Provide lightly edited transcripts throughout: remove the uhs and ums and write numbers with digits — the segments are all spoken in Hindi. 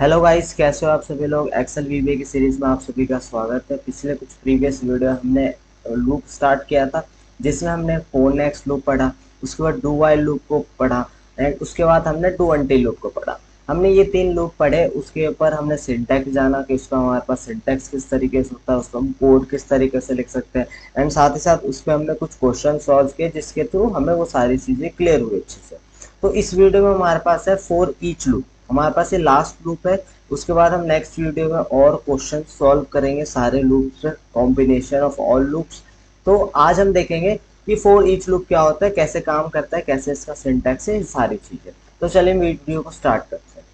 हेलो गाइस, कैसे हो आप सभी लोग। एक्सेल वीबीए की सीरीज में आप सभी का स्वागत है। पिछले कुछ प्रीवियस वीडियो हमने लूप स्टार्ट किया था जिसमें हमने फोर नेक्स्ट लूप पढ़ा। उसके बाद डू वाइल लूप को पढ़ा एंड उसके बाद हमने डू अनटिल लूप को पढ़ा। हमने ये तीन लूप पढ़े, उसके ऊपर हमने सिंटैक्स जाना कि उसका हमारे पास सिंटैक्स किस तरीके से होता है, उसको हम कोड किस तरीके से लिख सकते हैं एंड साथ ही साथ उस पर हमने कुछ क्वेश्चन सॉल्व किए जिसके थ्रू हमें वो सारी चीजें क्लियर हुई अच्छे से। तो इस वीडियो में हमारे पास है फोर ईच लूप। हमारे पास ये लास्ट लूप है। उसके बाद हम नेक्स्ट वीडियो में और क्वेश्चन सॉल्व करेंगे सारे लूप्स से, कॉम्बिनेशन ऑफ ऑल लूप्स। तो आज हम देखेंगे कि फोर ईच लूप क्या होता है, कैसे काम करता है, कैसे इसका सिंटैक्स है, ये सारी चीजें। तो चलिए वीडियो को स्टार्ट करते हैं।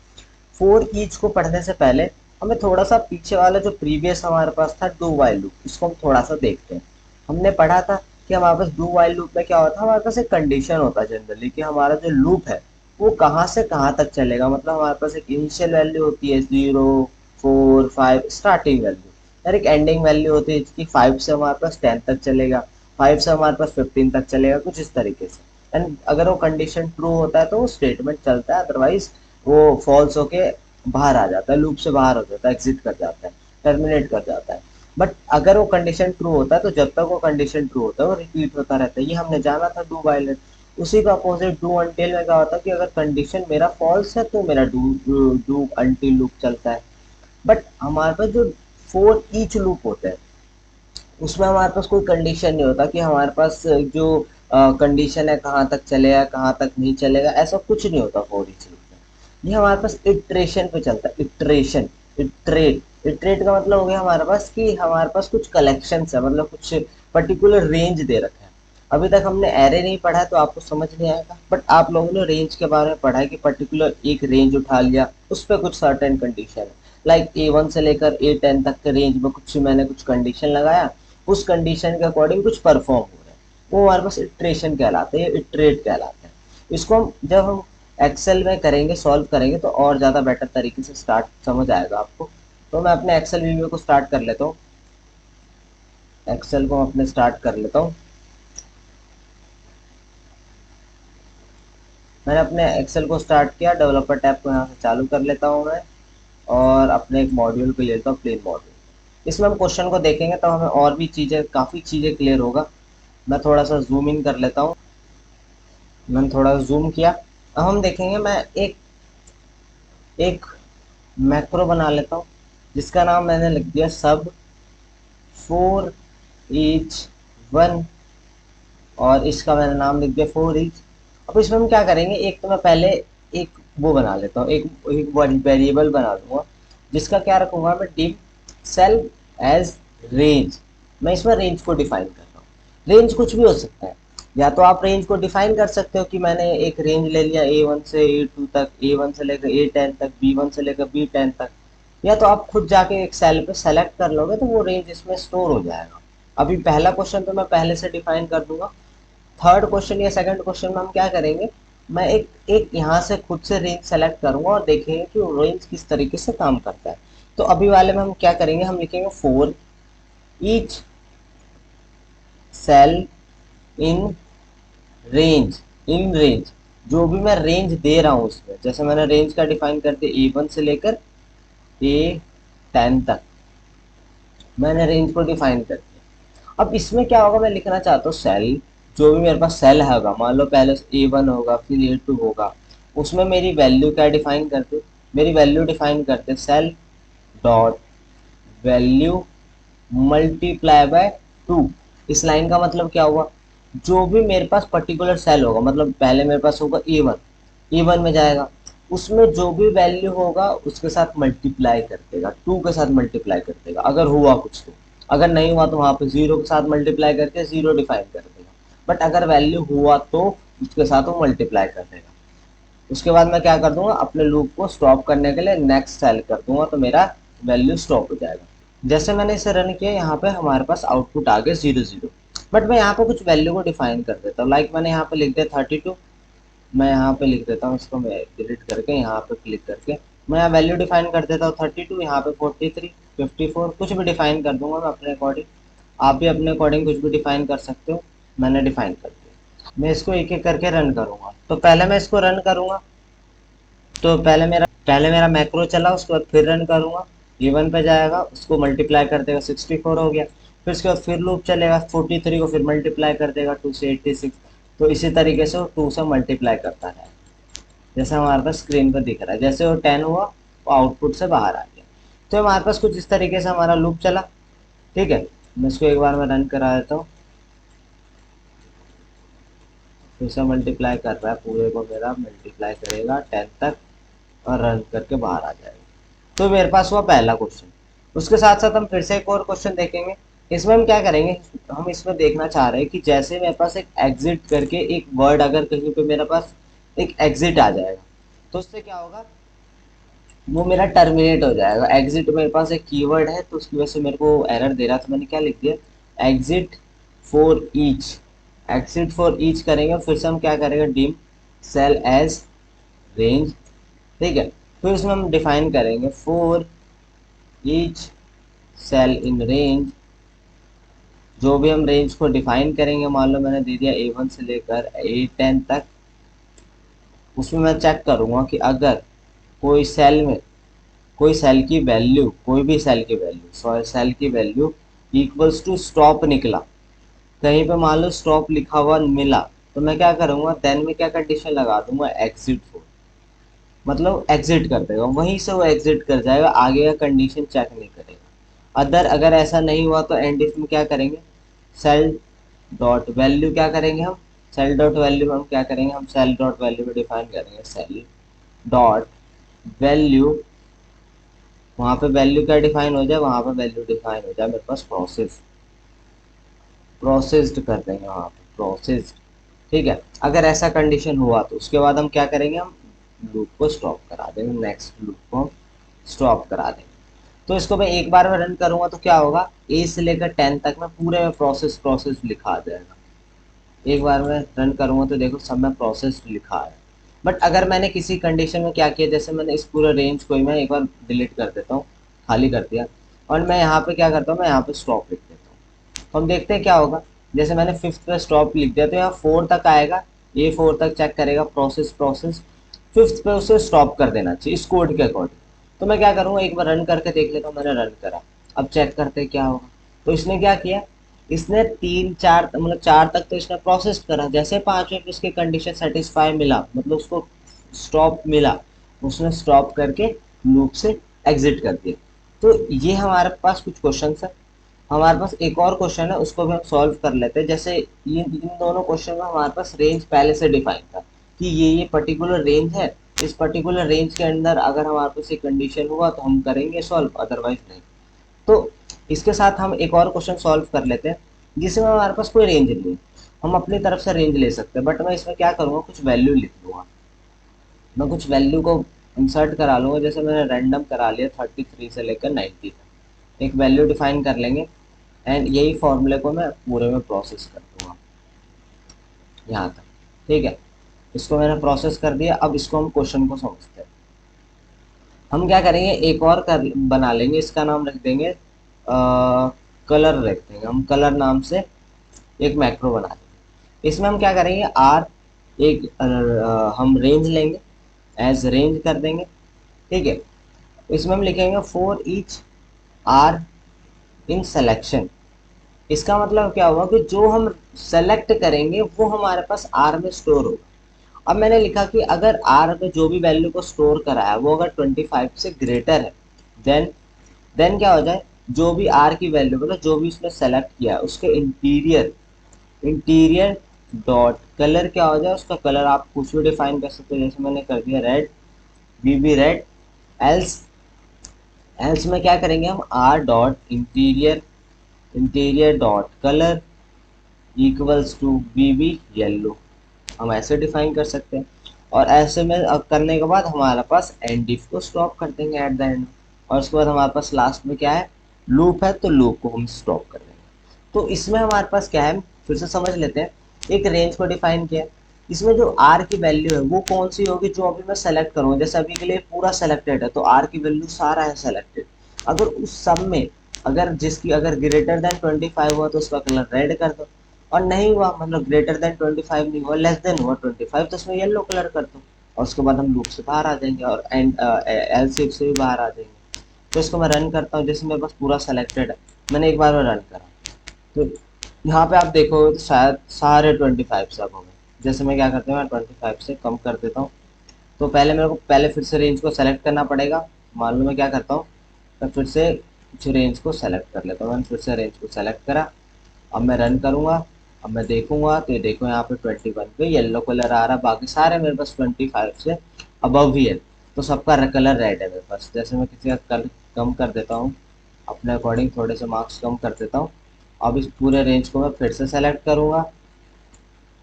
फोर ईच को पढ़ने से पहले हमें थोड़ा सा पीछे वाला जो प्रीवियस हमारे पास था डू वाइल लूप, इसको हम थोड़ा सा देखते हैं। हमने पढ़ा था कि हमारे पास डू वाइल लूप में क्या होता है, हमारे पास एक कंडीशन होता है जनरली कि हमारा जो लूप है वो कहाँ से कहाँ तक चलेगा। मतलब हमारे पास एक इनिशियल वैल्यू होती है 0, 4, 5 स्टार्टिंग वैल्यू, और एक एंडिंग वैल्यू होती है जिसकी 5 से हमारे पास 10 तक चलेगा, 5 से हमारे पास 15 तक चलेगा, कुछ इस तरीके से। एंड अगर वो कंडीशन ट्रू होता है तो वो स्टेटमेंट चलता है, अदरवाइज वो फॉल्स होके बाहर आ जाता है, लूप से बाहर हो जाता है, एग्जिट कर जाता है, टर्मिनेट कर जाता है। बट अगर वो कंडीशन ट्रू होता है तो जब तक वो कंडीशन ट्रू होता है वो रिपीट होता रहता है। ये हमने जाना था डू वाइल। उसी का अपोजिट डू अनटिल में क्या होता है कि अगर कंडीशन मेरा फॉल्स है तो मेरा डू डू अनटिल लूप चलता है। बट हमारे पास जो फोर ईच लूप होते हैं उसमें हमारे पास कोई कंडीशन नहीं होता कि हमारे पास जो कंडीशन है कहाँ तक चलेगा कहाँ तक नहीं चलेगा, ऐसा कुछ नहीं होता फोर ईच लूप में। ये हमारे पास इटरेशन पे चलता है, इटरेशन, इटरेट। इटरेट का मतलब हो गया हमारे पास कि हमारे पास कुछ कलेक्शन है, मतलब कुछ पर्टिकुलर रेंज दे रखा है। अभी तक हमने एरे नहीं पढ़ा है तो आपको समझ नहीं आएगा, बट आप लोगों ने रेंज के बारे में पढ़ा है कि पर्टिकुलर एक रेंज उठा लिया, उस पर कुछ सर्टेन कंडीशन है। लाइक A1 से लेकर A10 तक के रेंज में कुछ मैंने कुछ कंडीशन लगाया, उस कंडीशन के अकॉर्डिंग कुछ परफॉर्म हो रहा है, वो हमारे पास इटरेशन कहलाते हैं, इटरेट कहलाते हैं। इसको हम जब हम एक्सेल में करेंगे, सॉल्व करेंगे तो और ज़्यादा बेटर तरीके से स्टार्ट समझ आएगा आपको। तो मैं अपने एक्सेल वीडियो को स्टार्ट कर लेता हूँ। एक्सेल को अपने स्टार्ट कर लेता हूँ। मैंने अपने एक्सेल को स्टार्ट किया, डेवलपर टैब को यहाँ से चालू कर लेता हूँ मैं, और अपने एक मॉड्यूल को ले लेता हूँ, प्लेन मॉड्यूल। इसमें हम क्वेश्चन को देखेंगे तो हमें और भी चीज़ें, काफ़ी चीज़ें क्लियर होगा। मैं थोड़ा सा जूम इन कर लेता हूँ। मैंने थोड़ा जूम किया। अब हम देखेंगे, मैं एक एक मैक्रो बना लेता हूँ जिसका नाम मैंने लिख दिया सब फोर ईच वन, और इसका मैंने नाम लिख दिया फोर ईच। अब इसमें हम क्या करेंगे, एक तो मैं पहले एक वो बना लेता हूँ, एक वेरिएबल बना लूंगा जिसका क्या रखूंगा मैं, डिव सेल एज रेंज। मैं इसमें रेंज को डिफाइन कर रहा हूँ। रेंज कुछ भी हो सकता है। या तो आप रेंज को डिफाइन कर सकते हो कि मैंने एक रेंज ले लिया A1 से A2 तक, A1 से लेकर A10 तक, B1 से लेकर B10 तक। या तो आप खुद जाके एक सेल पे सेलेक्ट कर लोगे तो वो रेंज इसमें स्टोर हो जाएगा। अभी पहला क्वेश्चन तो मैं पहले से डिफाइन कर दूंगा। थर्ड क्वेश्चन या सेकंड क्वेश्चन में हम क्या करेंगे, मैं एक एक यहाँ से खुद से रेंज सेलेक्ट करूंगा और देखेंगे कि वो रेंज किस तरीके से काम करता है। तो अभी वाले में हम क्या करेंगे, हम लिखेंगे for each cell in range, in range, जो भी मैं रेंज दे रहा हूँ उसमें, जैसे मैंने रेंज का डिफाइन कर दिया A1 से लेकर A10 तक, मैंने रेंज को डिफाइन कर दिया। अब इसमें क्या होगा, मैं लिखना चाहता हूँ सेल, जो भी मेरे पास सेल होगा, मान लो पहले A1 होगा फिर A2 होगा, उसमें मेरी वैल्यू क्या डिफाइन करते, मेरी वैल्यू डिफाइन करते cell dot value multiply by two. इस लाइन का मतलब क्या हुआ, जो भी मेरे पास पर्टिकुलर सेल होगा, मतलब पहले मेरे पास होगा A1, A1 में जाएगा, उसमें जो भी वैल्यू होगा उसके साथ मल्टीप्लाई कर देगा, टू के साथ मल्टीप्लाई कर देगा अगर हुआ कुछ तो। अगर नहीं हुआ तो वहां पे जीरो के साथ मल्टीप्लाई करके जीरो डिफाइन कर देगा। बट अगर वैल्यू हुआ तो उसके साथ वो मल्टीप्लाई कर देगा। उसके बाद मैं क्या कर दूंगा, अपने लूप को स्टॉप करने के लिए नेक्स्ट सेल कर दूंगा तो मेरा वैल्यू स्टॉप हो जाएगा। जैसे मैंने इसे रन किया, यहाँ पे हमारे पास आउटपुट आ गया 0 0। बट मैं यहाँ पे कुछ वैल्यू को डिफाइन कर देता हूँ, लाइक मैंने यहाँ पे लिख दिया 32। मैं यहाँ पे लिख देता हूँ, इसको मैं डिलीट करके यहाँ पे क्लिक करके मैं यहाँ वैल्यू डिफाइन कर देता हूँ 32, यहाँ पे 43, 54, कुछ भी डिफाइन कर दूंगा मैं अपने अकॉर्डिंग। आप भी अपने अकॉर्डिंग कुछ भी डिफाइन कर सकते हो। मैंने डिफाइन कर दिया। मैं इसको एक एक करके रन करूंगा। तो पहले मैं इसको रन करूंगा, तो पहले मेरा पहले मेरा मैक्रो चला, उसके बाद फिर रन करूँगा, ये 1 पे जाएगा, उसको मल्टीप्लाई कर देगा 64 हो गया, फिर उसके बाद फिर लूप चलेगा 43 को फिर मल्टीप्लाई कर देगा 2 से 86। तो इसी तरीके से वो 2 से मल्टीप्लाई करता है, जैसे हमारे पास स्क्रीन पर दिख रहा है। जैसे वो 10 हुआ वो आउटपुट से बाहर आ गया। तो हमारे पास कुछ इस तरीके से हमारा लूप चला। ठीक है, मैं इसको एक बार में रन करा देता हूँ। फिर से मल्टीप्लाई कर रहा है, पूरे को मेरा मल्टीप्लाई करेगा 10 तक और रन करके बाहर आ जाएगा। तो मेरे पास हुआ पहला क्वेश्चन। उसके साथ साथ हम फिर से एक और क्वेश्चन देखेंगे। इसमें हम क्या करेंगे, हम इसमें देखना चाह रहे हैं कि जैसे मेरे पास एक एग्जिट करके एक वर्ड अगर कहीं पे मेरे पास एक एग्जिट आ जाएगा तो उससे क्या होगा, वो मेरा टर्मिनेट हो जाएगा। एग्जिट मेरे पास एक कीवर्ड है तो उसकी वजह से मेरे को एरर दे रहा, तो मैंने क्या लिख दिया, exit for each. Exit for each करेंगे, फिर से हम क्या करेंगे, डिम सेल एज रेंज। ठीक है, फिर उसमें हम डिफाइन करेंगे for each cell in range. जो भी हम रेंज को डिफाइन करेंगे, मान लो मैंने दे दिया A1 से लेकर A10 तक, उसमें मैं चेक करूंगा कि अगर कोई सेल में कोई सेल की वैल्यू, कोई भी सेल की वैल्यू, सेल की वैल्यू इक्वल्स टू स्टॉप निकला, कहीं पे मान लो स्टॉप लिखा हुआ मिला, तो मैं क्या करूंगा, देन में क्या कंडीशन लगा दूंगा, एग्जिट फॉर, मतलब एग्जिट कर देगा, वहीं से वो एग्जिट कर जाएगा, आगे का कंडीशन चेक नहीं करेगा। अदर अगर ऐसा नहीं हुआ तो एंड इफ में क्या करेंगे, सेल डॉट वैल्यू क्या करेंगे हम, सेल डॉट वैल्यू में हम क्या करेंगे, हम सेल डॉट वैल्यू में डिफाइन करेंगे सेल डॉट वैल्यू। वहाँ पे वैल्यू क्या डिफाइन हो जाए, वहाँ पे वैल्यू डिफाइन हो जाए मेरे पास प्रोसेस, प्रोसेस्ड कर देंगे वहाँ पे प्रोसेस्ड। ठीक है, अगर ऐसा कंडीशन हुआ तो उसके बाद हम क्या करेंगे, हम लूप को स्टॉप करा देंगे, नेक्स्ट लूप को स्टॉप करा देंगे। तो इसको मैं एक बार में रन करूंगा तो क्या होगा, ए से लेकर 10 तक में पूरे में प्रोसेस प्रोसेस लिखा आ जाएगा। एक बार में रन करूंगा तो देखो सब में प्रोसेस लिखा है। बट अगर मैंने किसी कंडीशन में क्या किया, जैसे मैंने इस पूरे रेंज को ही मैं एक बार डिलीट कर देता हूँ, खाली कर दिया, और मैं यहाँ पे क्या करता हूँ, मैं यहाँ पे स्टॉप लिख देता हूँ, तो हम देखते हैं क्या होगा। जैसे मैंने 5th पे स्टॉप लिख दिया तो यहाँ 4 तक आएगा, ये 4 तक चेक करेगा प्रोसेस प्रोसेस, 5th पे उसे स्टॉप कर देना चाहिए इस कोड के अकॉर्डिंग। तो मैं क्या करूँगा, एक बार रन करके देख लेता हूँ, मैंने रन करा, अब चेक करते हैं क्या होगा। तो इसने क्या किया, इसने 3 4 मतलब 4 तक तो इसने प्रोसेस करा, जैसे 5वें पे उसकी कंडीशन सेटिस्फाई मिला, मतलब उसको स्टॉप मिला, उसने स्टॉप करके लूप से एग्जिट कर दिया। तो ये हमारे पास कुछ क्वेश्चन है। हमारे पास एक और क्वेश्चन है, उसको भी हम सॉल्व कर लेते हैं। जैसे ये इन दोनों क्वेश्चन में हमारे पास रेंज पहले से डिफाइन था कि ये पर्टिकुलर रेंज है, इस पर्टिकुलर रेंज के अंदर अगर हमारे पास एक कंडीशन हुआ तो हम करेंगे सॉल्व, अदरवाइज नहीं। तो इसके साथ हम एक और क्वेश्चन सॉल्व कर लेते हैं जिसमें हमारे पास कोई रेंज नहीं है, हम अपनी तरफ से रेंज ले सकते हैं, बट मैं इसमें क्या करूँगा, कुछ वैल्यू लिख दूंगा, मैं कुछ वैल्यू को इंसर्ट करा लूँगा। जैसे मैंने रैंडम करा लिया 33 से लेकर 90 तक, एक वैल्यू डिफाइन कर लेंगे, एंड यही फॉर्मूले को मैं पूरे में प्रोसेस कर दूंगा यहाँ तक। ठीक है, इसको मैंने प्रोसेस कर दिया। अब इसको हम क्वेश्चन को समझते हैं। हम क्या करेंगे, एक और बना लेंगे, इसका नाम रख देंगे कलर, रख देंगे हम कलर नाम से एक मैक्रो बना देंगे। इसमें हम क्या करेंगे, आर एक हम रेंज लेंगे, एज रेंज कर देंगे। ठीक है, इसमें हम लिखेंगे for each R in selection. इसका मतलब क्या हुआ कि जो हम सेलेक्ट करेंगे वो हमारे पास आर में स्टोर होगा। अब मैंने लिखा कि अगर आर में जो भी वैल्यू को स्टोर करा है वो अगर 25 से ग्रेटर है, देन क्या हो जाए, जो भी आर की वैल्यू मतलब जो भी उसने सेलेक्ट किया है उसके इंटीरियर इंटीरियर डॉट कलर क्या हो जाए, उसका कलर आप कुछ भी डिफाइन कर सकते हो। जैसे मैंने कर दिया red, VB red. Else else में क्या करेंगे हम, R dot interior interior dot colour equals to VB yellow, हम ऐसे डिफाइन कर सकते हैं। और ऐसे में अब करने के बाद हमारे पास एंड इफ को स्टॉप कर देंगे एट द एंड, और उसके बाद हमारे पास लास्ट में क्या है, लूप है, तो लूप को हम स्टॉप कर देंगे। तो इसमें हमारे पास क्या है, फिर से समझ लेते हैं। एक रेंज को डिफाइन किया, इसमें जो आर की वैल्यू है वो कौन सी होगी, जो अभी मैं सेलेक्ट करूँगा। जैसे अभी के लिए पूरा सेलेक्टेड है तो आर की वैल्यू सारा है सेलेक्टेड। अगर उस सब में अगर जिसकी अगर ग्रेटर देन 25 हुआ तो उसका कलर रेड कर दो, और नहीं हुआ मतलब ग्रेटर देन 25 नहीं हुआ, लेस देन हुआ 25 तो उसमें येलो कलर कर दो। और उसके बाद हम लूप से बाहर आ जाएंगे और एंड एल्स इफ से भी बाहर आ जाएंगे। तो इसको मैं रन करता हूँ, जैसे मेरे पास पूरा सेलेक्टेड है, मैंने एक बार में रन करा तो यहाँ पे आप देखोगे तो शायद सारे 25 सब हो गए। जैसे मैं क्या करता हूँ, मैं 25 से कम कर देता हूँ। तो पहले मेरे को पहले फिर से रेंज को सेलेक्ट करना पड़ेगा। मान लो मैं क्या करता हूँ, मैं फिर से कुछ रेंज को सेलेक्ट कर लेता हूँ। मैंने फिर से रेंज को सेलेक्ट करा, अब मैं रन करूँगा। अब मैं देखूंगा तो ये देखो यहाँ पे 21 पे येलो कलर आ रहा है, बाकी सारे मेरे पास 25 से अबव ही है। तो सबका कलर रेड है मेरे पास। जैसे मैं किसी का कलर कम कर देता हूँ, अपने अकॉर्डिंग थोड़े से मार्क्स कम कर देता हूँ। अब इस पूरे रेंज को मैं फिर से सेलेक्ट करूँगा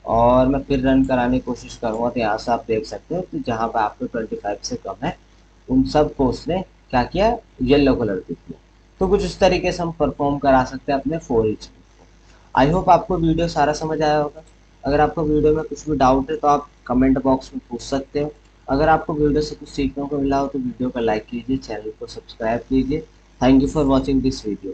और मैं फिर रन कराने की कोशिश करूँगा। तो यहाँ से आप देख सकते हो कि जहाँ पे आपको 25 से कम है उन सब को उसने क्या किया, येलो कलर दे दिया। तो कुछ इस तरीके से हम परफॉर्म करा सकते हैं अपने फोर ईच। आई होप आपको वीडियो सारा समझ आया होगा। अगर आपको वीडियो में कुछ भी डाउट है तो आप कमेंट बॉक्स में पूछ सकते हो। अगर आपको वीडियो से कुछ सीखने को मिला हो तो वीडियो को लाइक कीजिए, चैनल को सब्सक्राइब कीजिए। Thank you for watching this video.